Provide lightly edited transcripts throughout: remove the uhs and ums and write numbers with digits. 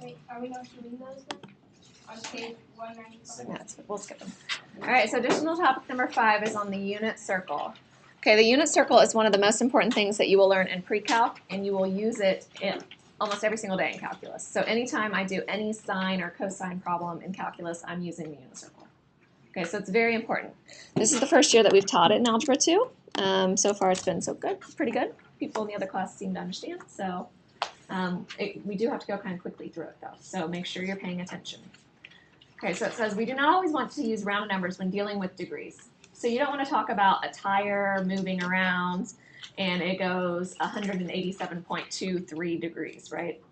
Wait, are we not doing those then? On page 195? Yeah, we'll skip them. All right, so additional topic number 5 is on the unit circle. Okay, the unit circle is one of the most important things that you will learn in pre-calc, and you will use it in almost every single day in calculus. So anytime I do any sine or cosine problem in calculus, I'm using the unit circle. Okay, so it's very important. This is the first year that we've taught it in Algebra 2. So far it's been so good, pretty good. People in the other class seem to understand, so we do have to go kind of quickly through it though, so make sure you're paying attention. Okay, so it says we do not always want to use round numbers when dealing with degrees. So you don't want to talk about a tire moving around and it goes 187.23 degrees, right?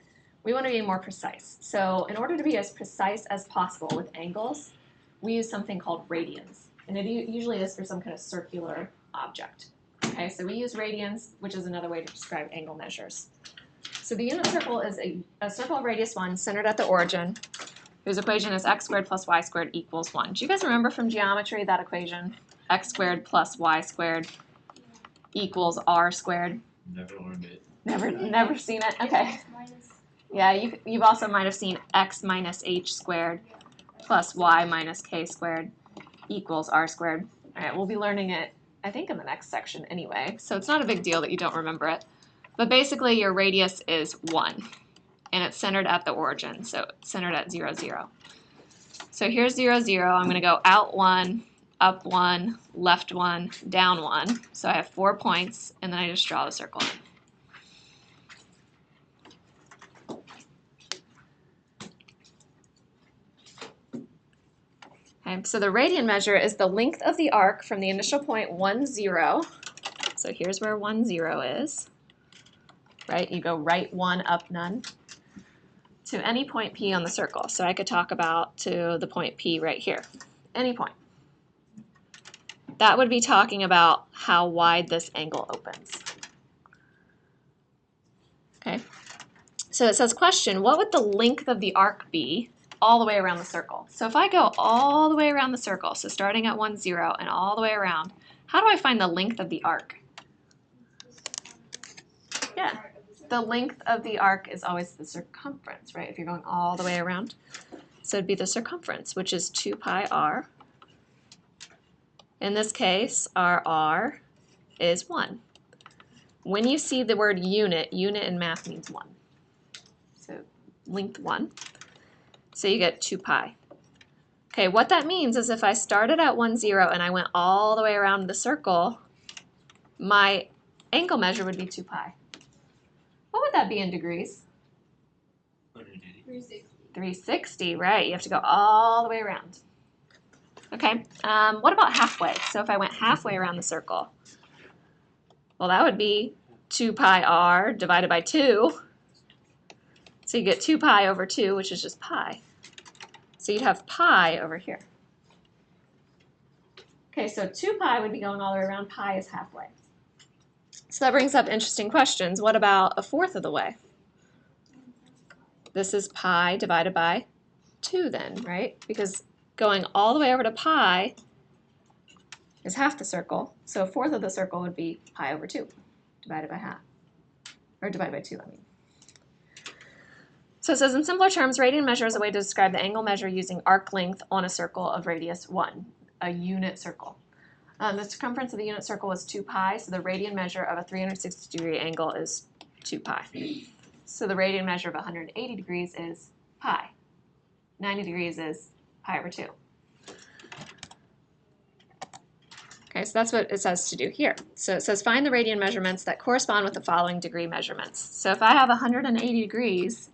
We want to be more precise. So in order to be as precise as possible with angles, we use something called radians. And it usually is for some kind of circular object. Okay, so we use radians, which is another way to describe angle measures. So the unit circle is a circle of radius 1 centered at the origin, whose equation is x squared plus y squared equals 1. Do you guys remember from geometry that equation? X squared plus y squared equals r squared. Never learned it. Never seen it? Okay. Yeah, you've also might have seen x minus h squared plus y minus k squared equals r squared. All right, we'll be learning it, I think, in the next section anyway, so it's not a big deal that you don't remember it. But basically, your radius is 1, and it's centered at the origin, so it's centered at 0, 0. So here's 0, 0. I'm going to go out 1, up 1, left 1, down 1. So I have 4 points, and then I just draw the circle in. Okay, so the radian measure is the length of the arc from the initial point 1, 0. So here's where 1, 0 is. Right? You go right 1, up none, to any point P on the circle. So I could talk about to the point P right here, any point. That would be talking about how wide this angle opens. Okay, so it says question, what would the length of the arc be all the way around the circle? So if I go all the way around the circle, so starting at 1, 0 and all the way around, how do I find the length of the arc? Yeah, the length of the arc is always the circumference, right? If you're going all the way around. So it'd be the circumference, which is 2 pi r. In this case, our r is 1. When you see the word unit, unit in math means 1. So length 1. So you get 2 pi. Okay, what that means is if I started at 1, 0 and I went all the way around the circle, my angle measure would be 2 pi. What would that be in degrees? 360. 360, right. You have to go all the way around. Okay, what about halfway? So if I went halfway around the circle, well, that would be 2 pi r divided by 2. So you get 2 pi over 2, which is just pi. So you'd have pi over here. Okay, so 2 pi would be going all the way around. Pi is halfway. So that brings up interesting questions. What about 1/4 of the way? This is pi divided by 2 then, right? Because going all the way over to pi is half the circle. So 1/4 of the circle would be pi over 2 divided by half. Or divided by 2, I mean. So it says, in simpler terms, radian measure is a way to describe the angle measure using arc length on a circle of radius 1, a unit circle. The circumference of the unit circle is 2 pi, so the radian measure of a 360-degree angle is 2 pi. So the radian measure of 180 degrees is pi. 90 degrees is pi over 2. Okay, so that's what it says to do here. So it says find the radian measurements that correspond with the following degree measurements. So if I have 180 degrees,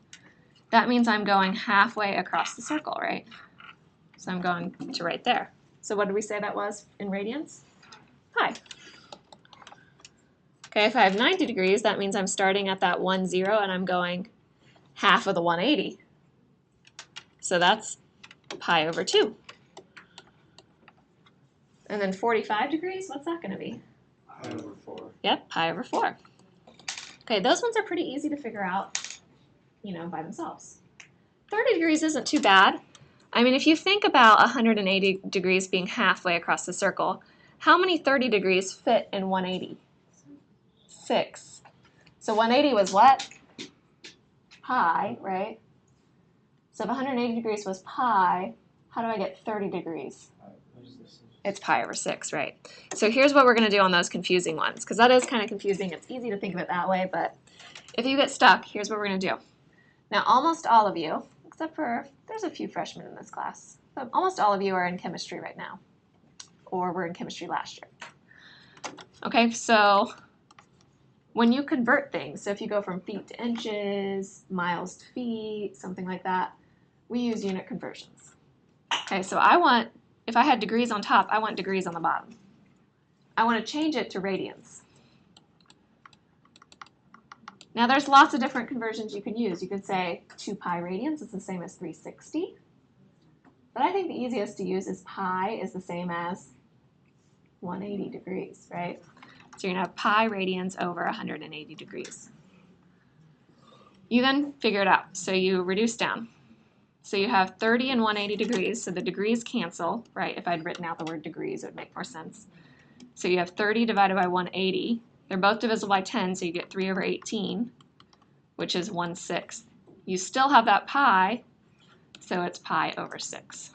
that means I'm going halfway across the circle, right? So I'm going to right there. So what did we say that was in radians? Pi. Okay, if I have 90 degrees, that means I'm starting at that 1, 0 and I'm going half of the 180. So that's pi over 2. And then 45 degrees, what's that going to be? Pi over 4. Yep, pi over 4. Okay, those ones are pretty easy to figure out, you know, by themselves. 30 degrees isn't too bad. I mean, if you think about 180 degrees being halfway across the circle, how many 30 degrees fit in 180? 6. So 180 was what? Pi, right? So if 180 degrees was pi, how do I get 30 degrees? What is this? It's pi over 6, right? So here's what we're going to do on those confusing ones, because that is kind of confusing. It's easy to think of it that way, but if you get stuck, here's what we're going to do. Now, almost all of you, except for there's a few freshmen in this class, but almost all of you are in chemistry right now, or were in chemistry last year. Okay, so when you convert things, so if you go from feet to inches, miles to feet, something like that, we use unit conversions. Okay, so if I had degrees on top, I want degrees on the bottom. I want to change it to radians. Now there's lots of different conversions you can use. You could say 2 pi radians is the same as 360. But I think the easiest to use is pi is the same as 180 degrees, right? So you're going to have pi radians over 180 degrees. You then figure it out. So you reduce down. So you have 30 and 180 degrees, so the degrees cancel, right? If I'd written out the word degrees, it would make more sense. So you have 30 divided by 180. They're both divisible by 10, so you get 3 over 18, which is 1/6. You still have that pi, so it's pi over 6.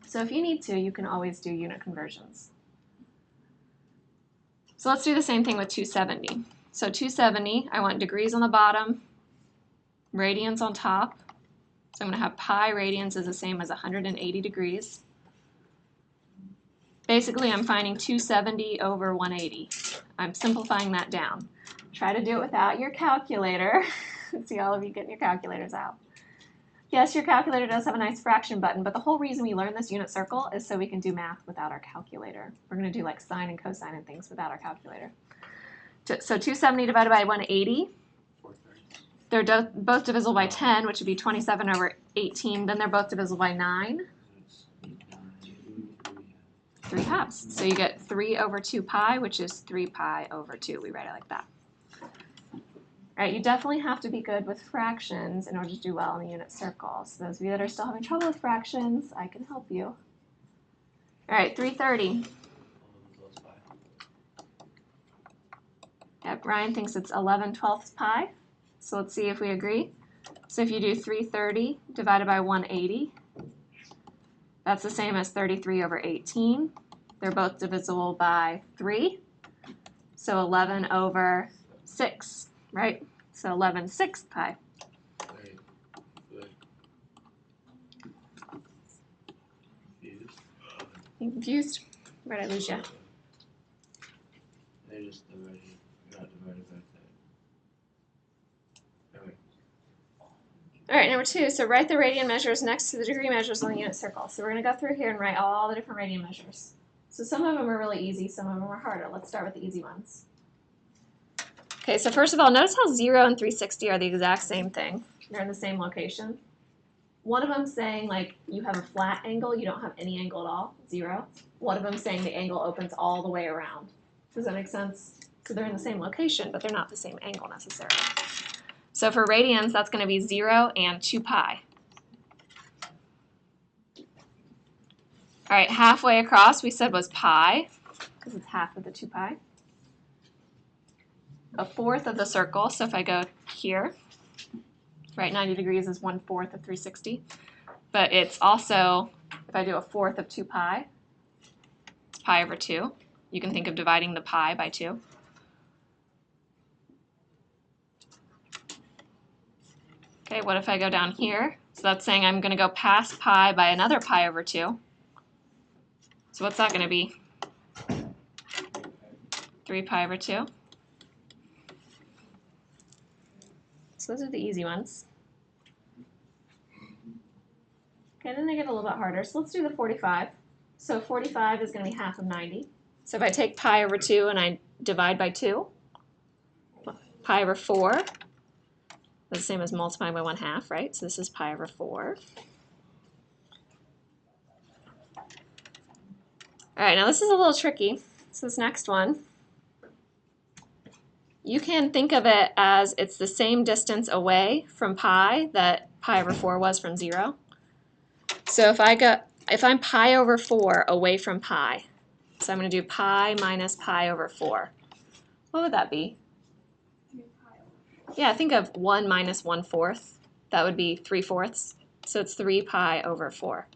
So if you need to, you can always do unit conversions. So let's do the same thing with 270. So 270, I want degrees on the bottom, radians on top. So I'm going to have pi radians is the same as 180 degrees. Basically, I'm finding 270 over 180. I'm simplifying that down. Try to do it without your calculator. See all of you getting your calculators out. Yes, your calculator does have a nice fraction button, but the whole reason we learn this unit circle is so we can do math without our calculator. We're going to do like sine and cosine and things without our calculator. So 270 divided by 180. They're both divisible by 10, which would be 27 over 18. Then they're both divisible by 9. 3/2. So you get 3 over 2 pi, which is 3 pi over 2. We write it like that. All right, you definitely have to be good with fractions in order to do well in the unit circle. So those of you that are still having trouble with fractions, I can help you. All right, 330. Yep, Ryan thinks it's 11/12 pi. So let's see if we agree. So if you do 330 divided by 180, that's the same as 33 over 18. They're both divisible by 3. So 11 over 6, right? So 11/6 pi. You confused? Where'd I lose you? They're just divided, not divided by 10. Okay. All right, number 2. So write the radian measures next to the degree measures on the unit circle. So we're going to go through here and write all the different radian measures. So some of them are really easy, some of them are harder. Let's start with the easy ones. Okay, so first of all, notice how 0 and 360 are the exact same thing. They're in the same location. One of them saying like you have a flat angle, you don't have any angle at all, 0. One of them saying the angle opens all the way around. Does that make sense? So they're in the same location, but they're not the same angle necessarily. So for radians, that's going to be 0 and 2 pi. All right, halfway across we said was pi, because it's half of the 2 pi. A fourth of the circle, so if I go here, right, 90 degrees is 1/4 of 360. But it's also, if I do a fourth of 2 pi, it's pi over 2. You can think of dividing the pi by 2. Okay, what if I go down here? So that's saying I'm going to go past pi by another pi over 2. So what's that going to be? 3 pi over 2. So those are the easy ones. Okay, then they get a little bit harder. So let's do the 45. So 45 is going to be half of 90. So if I take pi over 2 and I divide by 2, pi over 4, that's the same as multiplying by 1/2, right? So this is pi over 4. All right, now this is a little tricky. So this next one, you can think of it as it's the same distance away from pi that pi over 4 was from 0. So if I'm pi over 4 away from pi, so I'm going to do pi minus pi over 4. What would that be? Yeah, think of 1 minus 1/4. That would be 3/4. So it's 3 pi over 4.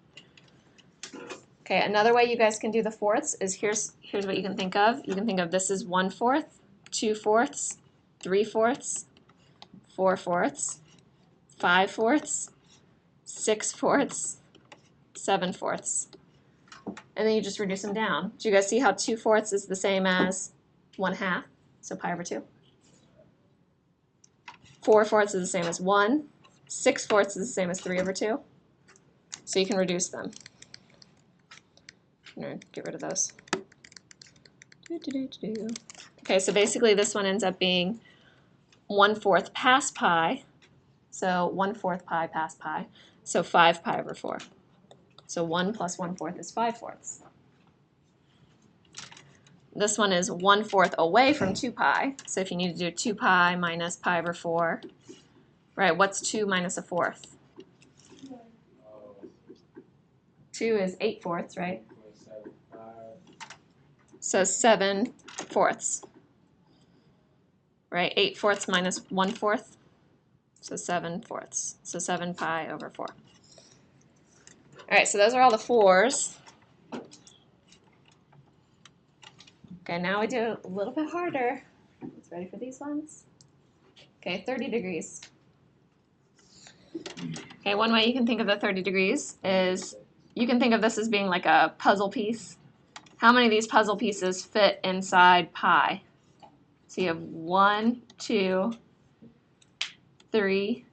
Okay, another way you guys can do the fourths is here's what you can think of. You can think of this as 1/4, 2/4, 3/4, 4/4, 5/4, 6/4, 7/4. And then you just reduce them down. Do you guys see how 2/4 is the same as 1/2? So pi over 2. 4/4 is the same as 1. 6/4 is the same as 3 over 2. So you can reduce them. I'm going to get rid of those. Okay, so basically this one ends up being 1/4 past pi. So 1/4 pi past pi. So 5 pi over 4. So 1 plus 1/4 is 5/4. This one is 1/4 away from 2 pi. So if you need to do 2 pi minus pi over 4, right, what's 2 minus 1/4? 2 is 8/4, right? So 7/4. Right, 8/4 minus 1/4. So 7/4. So 7 pi over 4. All right, so those are all the 4s. Okay, now we do a little bit harder. Let's ready for these ones. Okay, 30 degrees. Okay, one way you can think of the 30 degrees is you can think of this as being like a puzzle piece. How many of these puzzle pieces fit inside pi? So you have 1, 2, 3.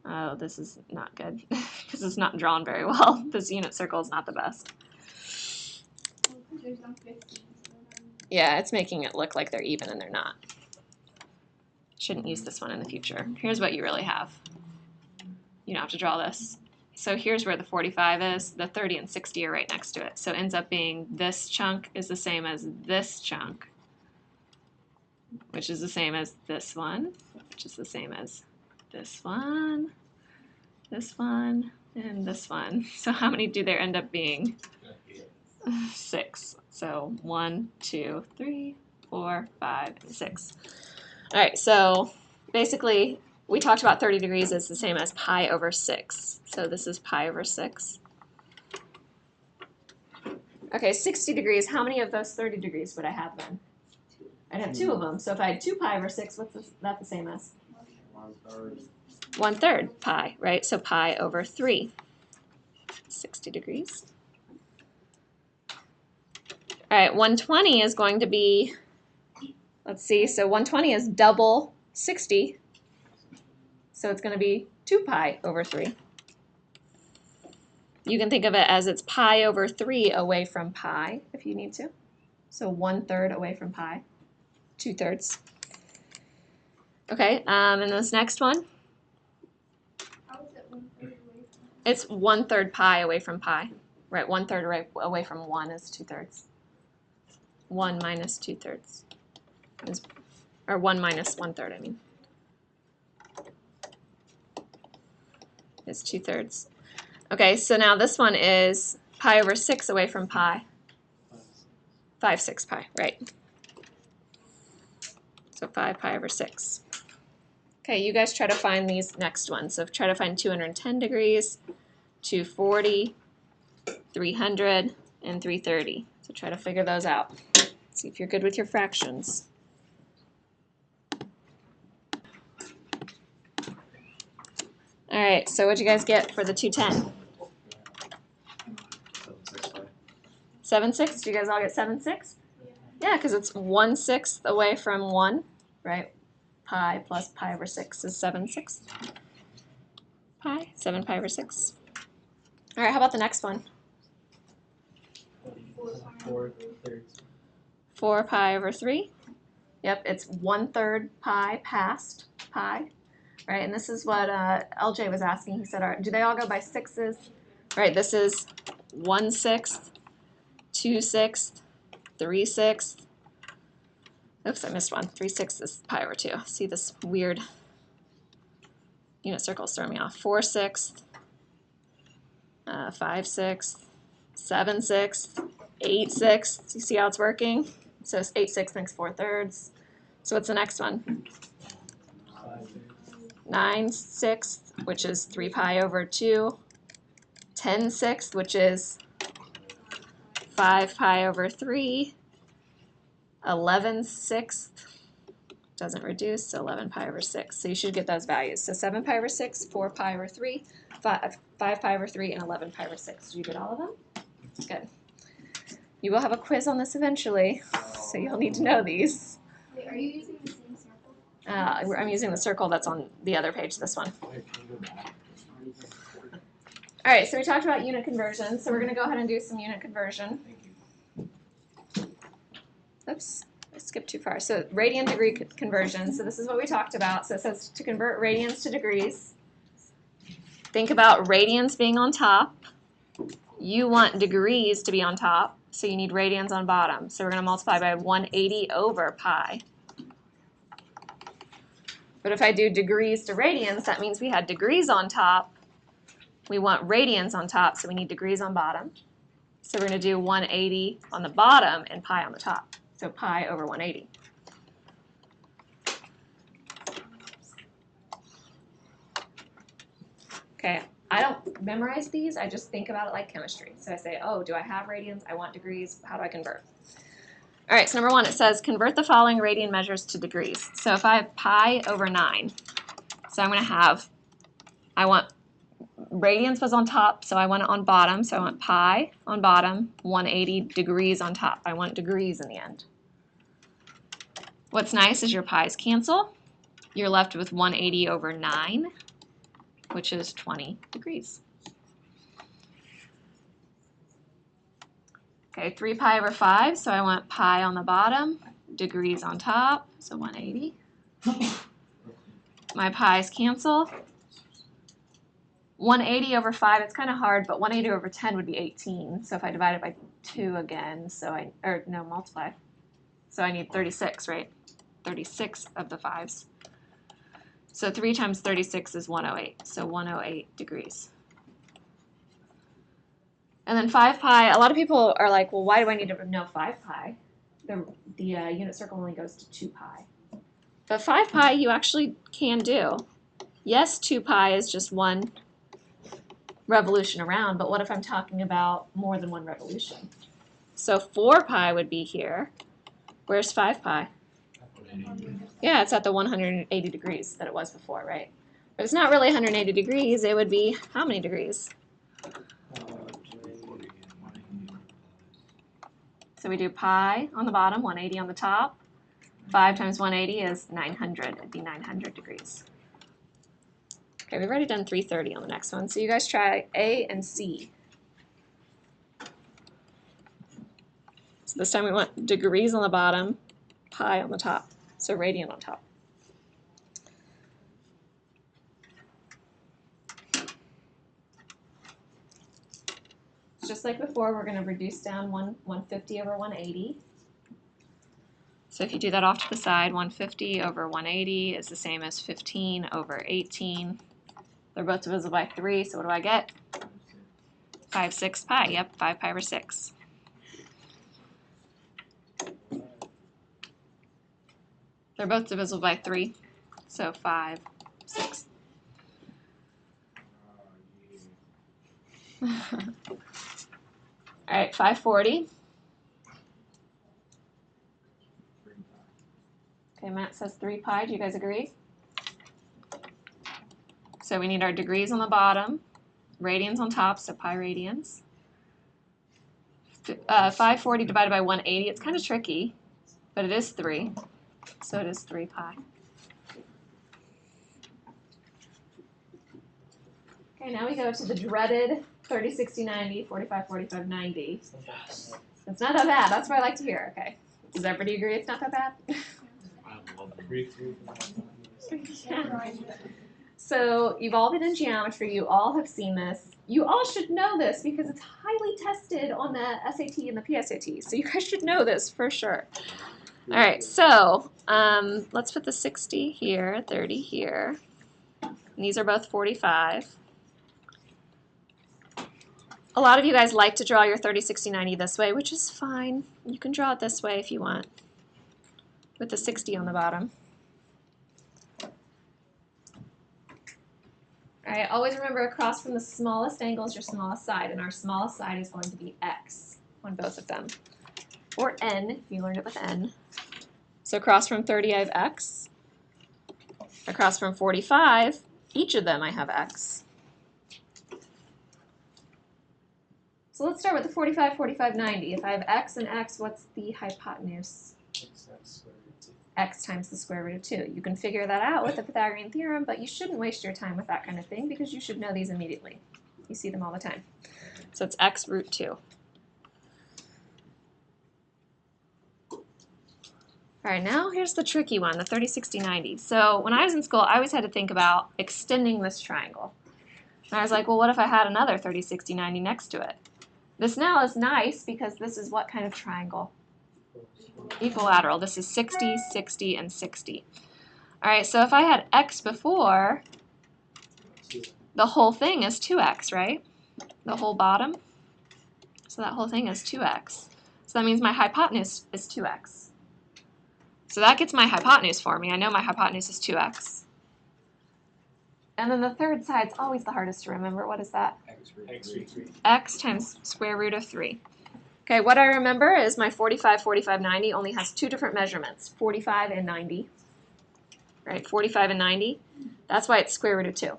Oh, this is not good because it's not drawn very well. This unit circle is not the best. There's no 15. Yeah, it's making it look like they're even and they're not. Shouldn't use this one in the future. Here's what you really have. You don't have to draw this. So here's where the 45 is. The 30 and 60 are right next to it. So it ends up being this chunk is the same as this chunk, which is the same as this one, which is the same as this one, and this one. So how many do there end up being? 6. So 1, 2, 3, 4, 5, and 6. All right, so basically we talked about 30 degrees is the same as pi over 6. So this is pi over 6. Okay, 60 degrees, how many of those 30 degrees would I have then? I'd have 2 of them. So if I had 2 pi over 6, what's that the same as? 1/3. 1/3 pi, right? So pi over 3. 60 degrees. All right, 120 is going to be, let's see, so 120 is double 60. So it's going to be 2 pi over 3. You can think of it as it's pi over 3 away from pi if you need to. So 1/3 away from pi, 2/3. Okay, and this next one, How is it 1/3 away from? it's 1/3 pi away from pi. Right, 1/3 away from 1 is 2/3. 1 minus 2/3 is, or 1 minus 1/3, I mean, is 2/3. Okay, so now this one is pi over 6 away from pi. 5/6 pi, right. So 5 pi over 6. Okay, you guys try to find these next ones. So try to find 210 degrees, 240, 300, and 330. So try to figure those out. See if you're good with your fractions. All right, so what'd you guys get for the 210? 7/6? Do you guys all get 7/6? Yeah, because it's 1/6 away from 1, right? Pi plus pi over 6 is 7/6. Pi, 7 pi over 6. All right, how about the next one? 4 pi over 3. Yep, it's 1/3 pi past pi, right? And this is what LJ was asking. He said, do they all go by 6s? Right, this is 1/6, 2/6, 3/6. Oops, I missed one. 3/6 is pi over 2. See this weird unit circles throw me off. 4/6, 5/6, 7/6, 8/6. You see how it's working? So 8/6 makes 4/3. So what's the next one? 9/6, which is 3 pi over 2. 10/6, which is 5 pi over 3, 11/6, doesn't reduce, so 11 pi over 6. So you should get those values. So 7 pi over 6, 4 pi over 3, 5 pi over 3, and 11 pi over 6. Did you get all of them? Good. You will have a quiz on this eventually, so you'll need to know these. Wait, are you using the same circle? I'm using the circle that's on the other page, this one. Wait, can you go back? All right, so we talked about unit conversion, so we're going to go ahead and do some unit conversion. Thank you. Oops, I skipped too far. So radian degree conversion, so this is what we talked about. So it says to convert radians to degrees. Think about radians being on top. You want degrees to be on top, so you need radians on bottom. So we're going to multiply by 180 over pi. But if I do degrees to radians, that means we had degrees on top. We want radians on top, so we need degrees on bottom. So we're going to do 180 on the bottom and pi on the top. So pi over 180. Okay, I don't memorize these, I just think about it like chemistry. So I say, oh, do I have radians? I want degrees. How do I convert? All right, so number one, it says convert the following radian measures to degrees. So if I have pi over 9, so I'm going to have, I want radians was on top, so I want it on bottom. So I want pi on bottom, 180 degrees on top. I want degrees in the end. What's nice is your pi's cancel. You're left with 180 over 9, which is 20 degrees. Okay, 3 pi over 5, so I want pi on the bottom, degrees on top, so 180. My pi's cancel. 180 over 5, it's kind of hard, but 180 over 10 would be 18. So if I divide it by 2 again, multiply. So I need 36, right? 36 of the 5s. So 3 times 36 is 108, so 108 degrees. And then 5 pi, a lot of people are like, well, why do I need to know 5 pi? The unit circle only goes to 2 pi. But 5 pi you actually can do. Yes, 2 pi is just one revolution around, but what if I'm talking about more than one revolution? So 4 pi would be here. Where's 5 pi? Yeah, it's at the 180 degrees that it was before, right? But it's not really 180 degrees. It would be how many degrees? So we do pi on the bottom, 180 on the top. 5 times 180 is 900. It'd be 900 degrees. Okay, we've already done 330 on the next one. So you guys try A and C. So this time we want degrees on the bottom, pi on the top. So radian on top. Just like before, we're going to reduce down 150 over 180. So if you do that off to the side, 150 over 180 is the same as 15 over 18. They're both divisible by 3, so what do I get? 5, 6 pi. Yep, 5 pi over 6. They're both divisible by 3, so 5, 6. All right, 540. Okay, Matt says 3 pi. Do you guys agree? So we need our degrees on the bottom, radians on top, so pi radians. 540 divided by 180, it's kind of tricky, but it is 3. So it is 3 pi. Okay, now we go to the dreaded 30, 60, 90, 45, 45, 90. Yes. It's not that bad. That's what I like to hear. Okay. Does everybody agree it's not that bad? I love it. Yeah. So you've all been in geometry. You all have seen this. You all should know this because it's highly tested on the SAT and the PSAT. So you guys should know this for sure. All right, so let's put the 60 here, 30 here. And these are both 45. A lot of you guys like to draw your 30, 60, 90 this way, which is fine. You can draw it this way if you want, with the 60 on the bottom. All All right, always remember across from the smallest angle is your smallest side, and our smallest side is going to be x on both of them. Or n, if you learned it with n. So across from 30, I have x. Across from 45, each of them I have x. So let's start with the 45, 45, 90. If I have x and x, what's the hypotenuse? X times the square root of 2. You can figure that out with the Pythagorean theorem, but you shouldn't waste your time with that kind of thing because you should know these immediately. You see them all the time. So it's x root 2. All right, now here's the tricky one, the 30, 60, 90. So when I was in school, I always had to think about extending this triangle. And I was like, well, what if I had another 30, 60, 90 next to it? This now is nice because this is what kind of triangle? Equilateral. This is 60, 60, and 60. All right, so if I had x before, the whole thing is 2x, right? The whole bottom. So that whole thing is 2x. So that means my hypotenuse is 2x. So that gets my hypotenuse for me. I know my hypotenuse is 2x. And then the third side's always the hardest to remember. What is that? X times square root of 3. Okay, what I remember is my 45, 45, 90 only has two different measurements, 45 and 90. Right, 45 and 90. That's why it's square root of 2.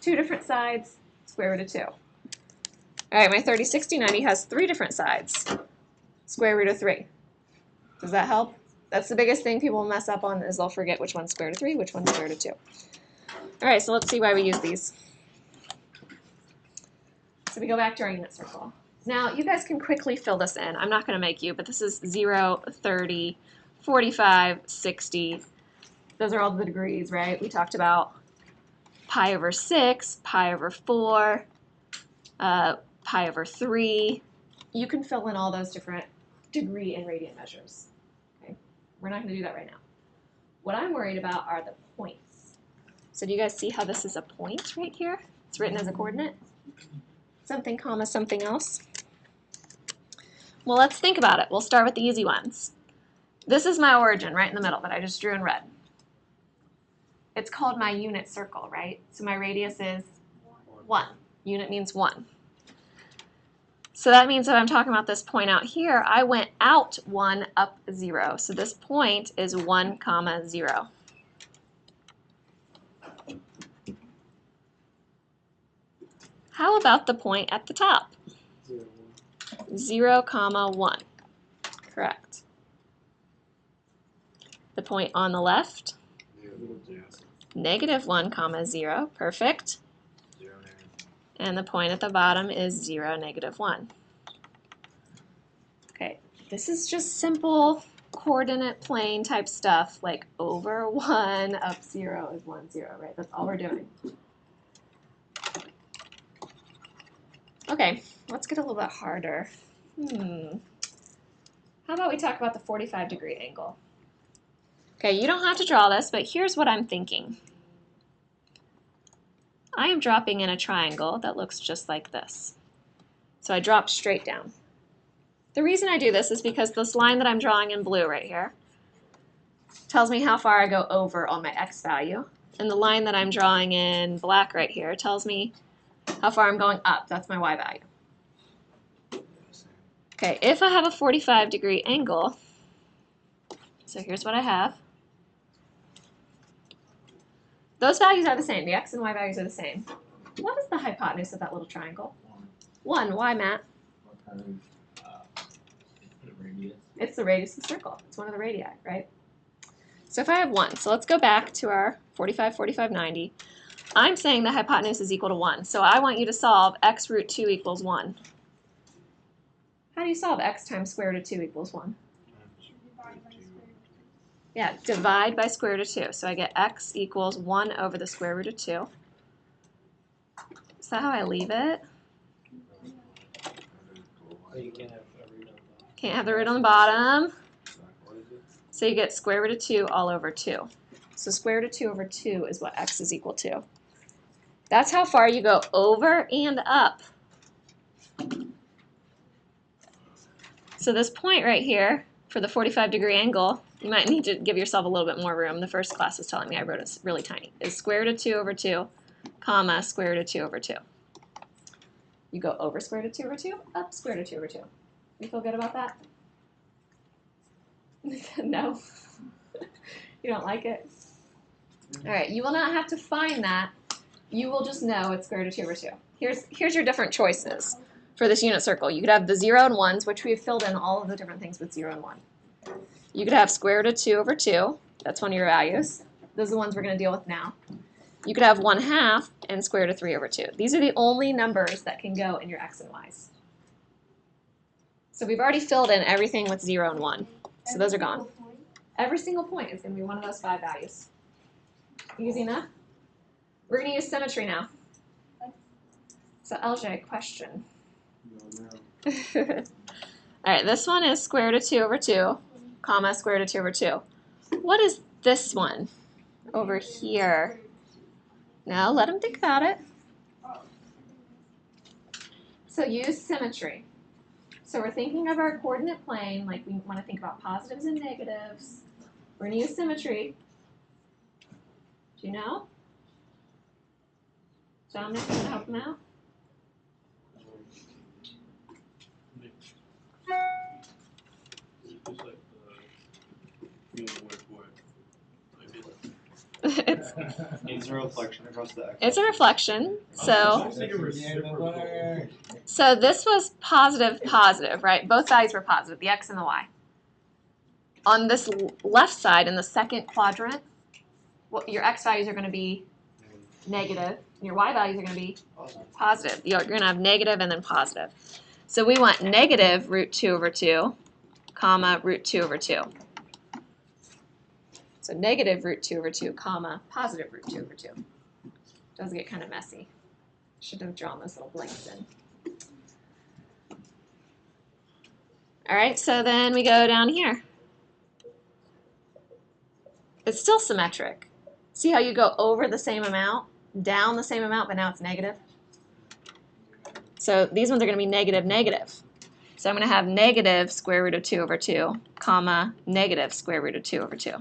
Two different sides, square root of 2. All right, my 30, 60, 90 has three different sides, square root of 3. Does that help? That's the biggest thing people mess up on is they'll forget which one's square root of 3, which one's square root of 2. All right, so let's see why we use these. So we go back to our unit circle. Now, you guys can quickly fill this in. I'm not going to make you, but this is 0, 30, 45, 60. Those are all the degrees, right? We talked about pi over 6, pi over 4, pi over 3. You can fill in all those different degree and radian measures. Okay? We're not going to do that right now. What I'm worried about are the points. So do you guys see how this is a point right here? It's written as a coordinate. Something comma something else. Well, let's think about it. We'll start with the easy ones. This is my origin right in the middle that I just drew in red. It's called my unit circle, right? So my radius is 1. Unit means 1. So that means that I'm talking about this point out here, I went out 1, up 0. So this point is 1, comma 0. How about the point at the top? 0, comma 1. Correct. The point on the left? Negative 1, comma 0. Perfect. And the point at the bottom is 0, negative 1. Okay, this is just simple coordinate plane type stuff, like over 1, up 0 is 1, 0, right? That's all we're doing. Okay, let's get a little bit harder. How about we talk about the 45-degree angle? Okay, you don't have to draw this, but here's what I'm thinking. I am dropping in a triangle that looks just like this. So I drop straight down. The reason I do this is because this line that I'm drawing in blue right here tells me how far I go over on my x value. And the line that I'm drawing in black right here tells me how far I'm going up. That's my y value. Okay, if I have a 45-degree angle, so here's what I have. Those values are the same. The x and y values are the same. What is the hypotenuse of that little triangle? 1. Why, Matt? It's the radius of the circle. It's one of the radii, right? So if I have 1, so let's go back to our 45, 45, 90. I'm saying the hypotenuse is equal to 1. So I want you to solve x root 2 equals 1. How do you solve x times square root of 2 equals 1? Yeah, divide by square root of 2. So I get x equals 1 over the square root of 2. Is that how I leave it? Can't have the root on the bottom. So you get square root of 2 all over 2. So square root of 2 over 2 is what x is equal to. That's how far you go over and up. So this point right here, for the 45-degree angle, you might need to give yourself a little bit more room. The first class was telling me I wrote it really tiny. Is square root of 2 over 2 comma, square root of 2 over 2. You go over square root of 2 over 2, up square root of 2 over 2. You feel good about that? No? You don't like it? All right, you will not have to find that. You will just know it's square root of 2 over 2. Here's your different choices for this unit circle. You could have the 0 and 1s, which we've filled in all of the different things with 0 and 1. You could have square root of 2 over 2. That's one of your values. Those are the ones we're going to deal with now. You could have 1/2 and square root of 3 over 2. These are the only numbers that can go in your x and y's. So we've already filled in everything with 0 and 1. So those are gone. Every single point is going to be one of those 5 values. Easy enough? We're going to use symmetry now. So LJ, question. All right, this one is square root of 2 over 2, comma, square root of 2 over 2. What is this one over here? Now let him think about it. So use symmetry. So we're thinking of our coordinate plane, like we want to think about positives and negatives. We're going to use symmetry. Do you know? Dominic, you want to help him out? It's a reflection across the x. It's a reflection. So this was positive, positive, right? Both values were positive, the x and the y. On this left side, in the second quadrant, your x values are going to be negative. Your y values are going to be positive. You're going to have negative and then positive. So we want negative root 2 over 2, comma, root 2 over 2. So negative root 2 over 2, comma, positive root 2 over 2. Does get kind of messy. Should have drawn those little blanks in. All right, so then we go down here. It's still symmetric. See how you go over the same amount, down the same amount, but now it's negative? So these ones are going to be negative, negative. So I'm going to have negative square root of 2 over 2, comma, negative square root of 2 over 2.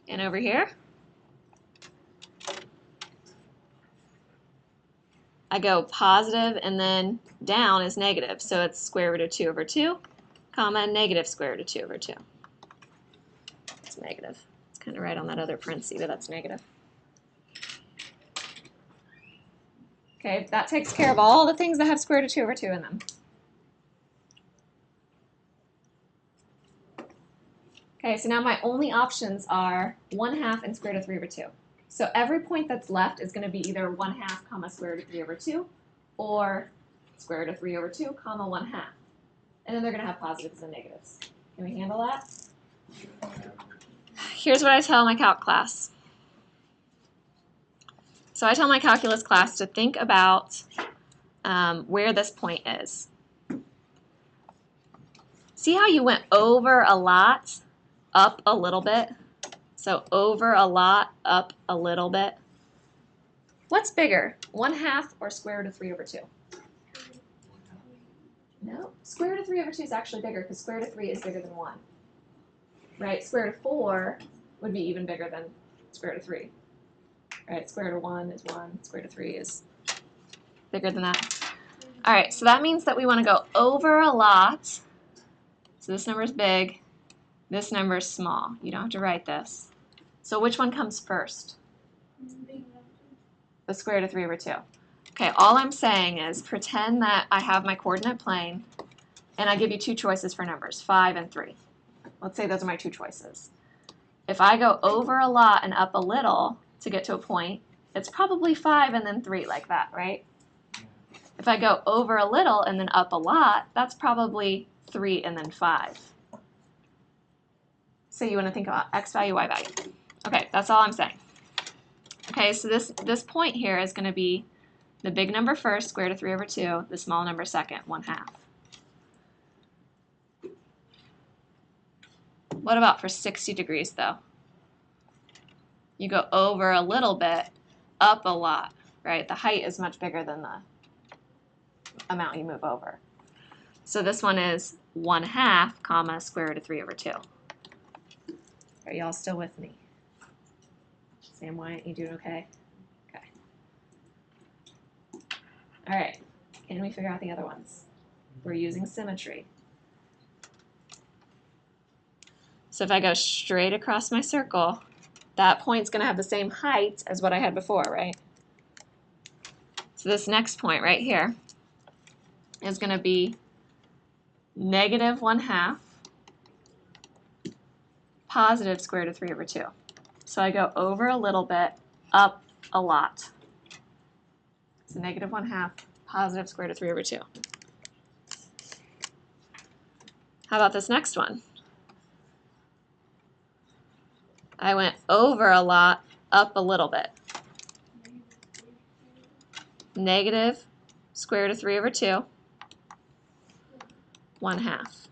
And over here, I go positive and then down is negative. So it's square root of 2 over 2, comma, negative square root of 2 over 2. It's negative. It's kind of right on that other parenthesis, but that's negative. Okay, that takes care of all the things that have square root of 2 over 2 in them. Okay, so now my only options are 1/2 and square root of 3 over 2. So every point that's left is going to be either 1/2, comma, square root of 3 over 2, or square root of 3 over 2, comma, 1/2. And then they're going to have positives and negatives. Can we handle that? Here's what I tell my calc class. So I tell my calculus class to think about where this point is. See how you went over a lot, up a little bit? So over a lot, up a little bit. What's bigger, 1/2 or square root of 3 over 2? No, square root of 3 over 2 is actually bigger because square root of 3 is bigger than 1. Right, square root of 4 would be even bigger than square root of 3. Right, square root of 1 is 1, square root of 3 is bigger than that. All right, so that means that we want to go over a lot. So this number is big, this number is small. You don't have to write this. So which one comes first? The square root of 3 over 2. Okay, all I'm saying is pretend that I have my coordinate plane and I give you two choices for numbers, 5 and 3. Let's say those are my two choices. If I go over a lot and up a little to get to a point, it's probably 5 and then 3 like that, right? If I go over a little and then up a lot, that's probably 3 and then 5. So you want to think about x value, y value. Okay, that's all I'm saying. Okay, so this point here is going to be the big number first, square root of 3 over 2, the small number second, 1/2. What about for 60 degrees though? You go over a little bit, up a lot, right? The height is much bigger than the amount you move over. So this one is 1/2, comma, square root of 3 over 2. Are y'all still with me? Sam Wyatt, you doing okay? Okay. All right. Can we figure out the other ones? We're using symmetry. So if I go straight across my circle, that point's going to have the same height as what I had before, right? So this next point right here is going to be -1/2 positive square root of 3 over 2. So I go over a little bit, up a lot. So -1/2 positive square root of 3 over 2. How about this next one? I went over a lot, up a little bit. Negative square root of 3 over 2, 1/2.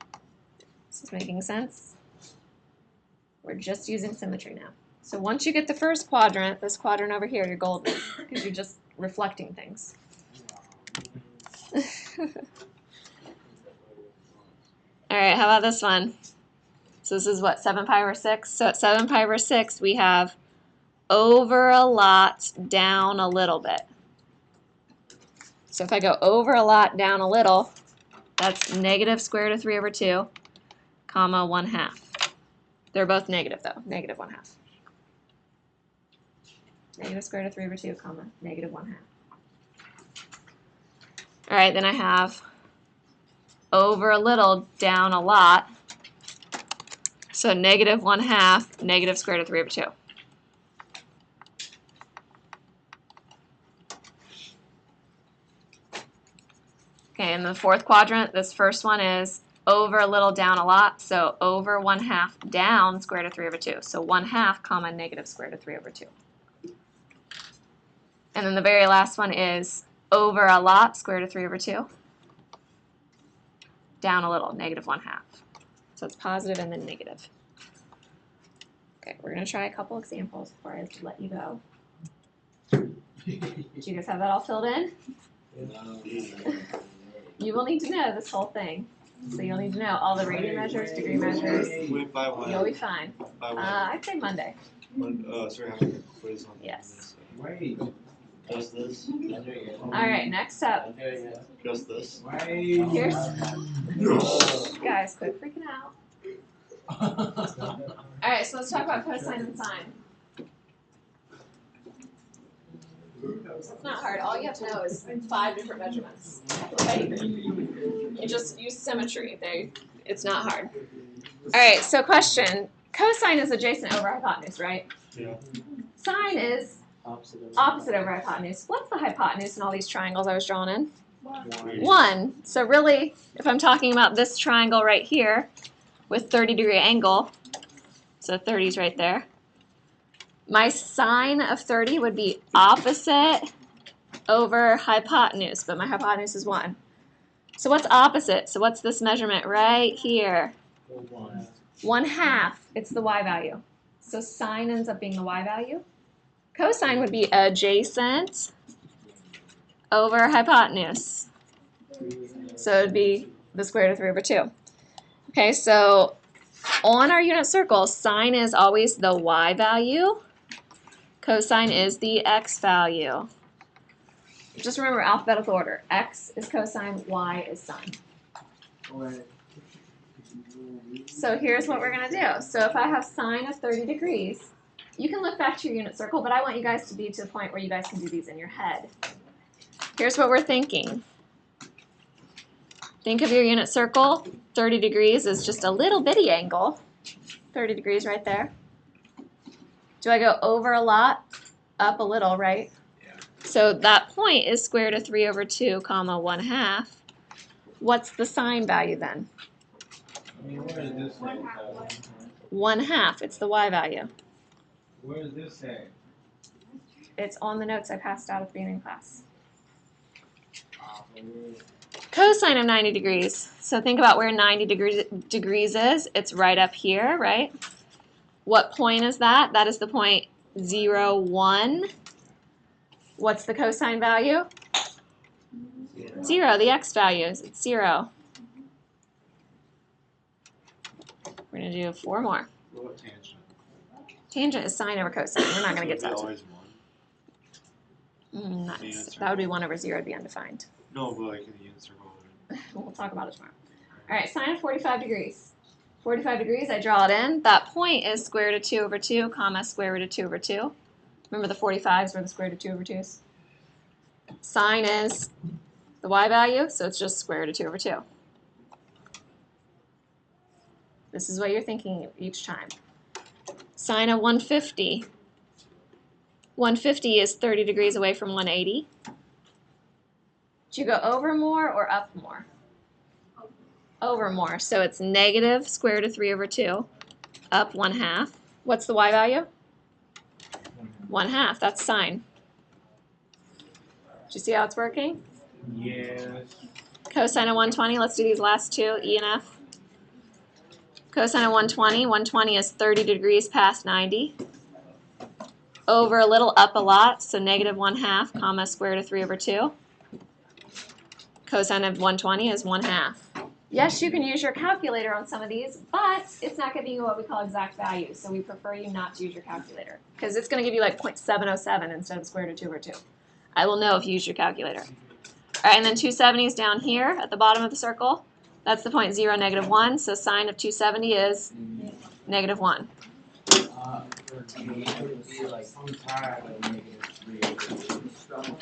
This is making sense? We're just using symmetry now. So once you get the first quadrant, this quadrant over here, you're golden, because you're just reflecting things. All right, how about this one? So this is what, 7 pi over 6? So at 7 pi over 6, we have over a lot, down a little bit. So if I go over a lot, down a little, that's negative square root of 3 over 2, comma 1/2. They're both negative though, -1/2. Negative square root of 3 over 2, comma, -1/2. All right, then I have over a little, down a lot. So -1/2, negative square root of 3 over 2. Okay, in the fourth quadrant, this first one is over a little, down a lot. So over 1/2, down square root of 3 over 2. So 1/2, comma, negative square root of 3 over 2. And then the very last one is over a lot, square root of 3 over 2. Down a little, -1/2. So it's positive and then negative. Okay, we're going to try a couple examples before I let you go. Did you guys have that all filled in? You will need to know this whole thing. So you'll need to know all the radian measures, degree measures. Wait, by when? You'll be fine. By when? I'd say Monday. Sorry, having a quiz on Yes. Wait. Just this? All right, next up. Just this? Here's guys, quit freaking out. All right, so let's talk about cosine and sine. It's not hard. All you have to know is 5 different measurements. Okay? You just use symmetry. It's not hard. All right, so question. Cosine is adjacent over hypotenuse, right? Yeah. Sine is opposite over hypotenuse. What's the hypotenuse in all these triangles I was drawing in? 1. So really, if I'm talking about this triangle right here with 30-degree angle, so 30 is right there, my sine of 30 would be opposite over hypotenuse, but my hypotenuse is 1. So what's opposite? So what's this measurement right here? 1/2. It's the y value. So sine ends up being the y value. Cosine would be adjacent over hypotenuse. So it would be the square root of 3 over 2. Okay, so on our unit circle, sine is always the y value. Cosine is the x value. Just remember alphabetical order. X is cosine, y is sine. So here's what we're going to do. So if I have sine of 30 degrees, you can look back to your unit circle, but I want you guys to be to the point where you guys can do these in your head. Here's what we're thinking. Think of your unit circle. 30 degrees is just a little bitty angle. 30 degrees right there. Do I go over a lot? Up a little, right? Yeah. So that point is square root of 3 over 2, comma 1/2. What's the sine value then? 1/2. It's the y value. Where does this say? It's on the notes I passed out at the beginning of class. Cosine of 90 degrees. So think about where 90 degrees is. It's right up here, right? What point is that? That is the point 0, 1. What's the cosine value? 0. The x value is 0. We're going to do 4 more. What tangent? Tangent is sine over cosine. We're not going to get It'd to be that. always one. That would be 1 over 0 to be undefined. No, but like in the unit circle. We'll talk about it tomorrow. All right, sine of 45 degrees. 45 degrees, I draw it in. That point is square root of 2 over 2, comma, square root of 2 over 2. Remember the 45s were the square root of 2 over 2s? Sine is the y value, so it's just square root of 2 over 2. This is what you're thinking each time. Sine of 150. 150 is 30 degrees away from 180. Did you go over more or up more? Over more. So it's negative square root of 3 over 2, up 1/2. What's the y value? 1/2. That's sine. Do you see how it's working? Yes. Cosine of 120. Let's do these last two, E and F. Cosine of 120. 120 is 30 degrees past 90. Over a little, up a lot, so negative 1/2, comma, square root of 3 over 2. Cosine of 120 is 1/2. Yes, you can use your calculator on some of these, but it's not giving you what we call exact values, so we prefer you not to use your calculator, because it's going to give you like 0.707 instead of square root of 2 over 2. I will know if you use your calculator. All right, and then 270 is down here at the bottom of the circle. That's the point 0, negative 1, so sine of 270 is negative 1. For me, it would be like I'm tired of negative 3 over 2.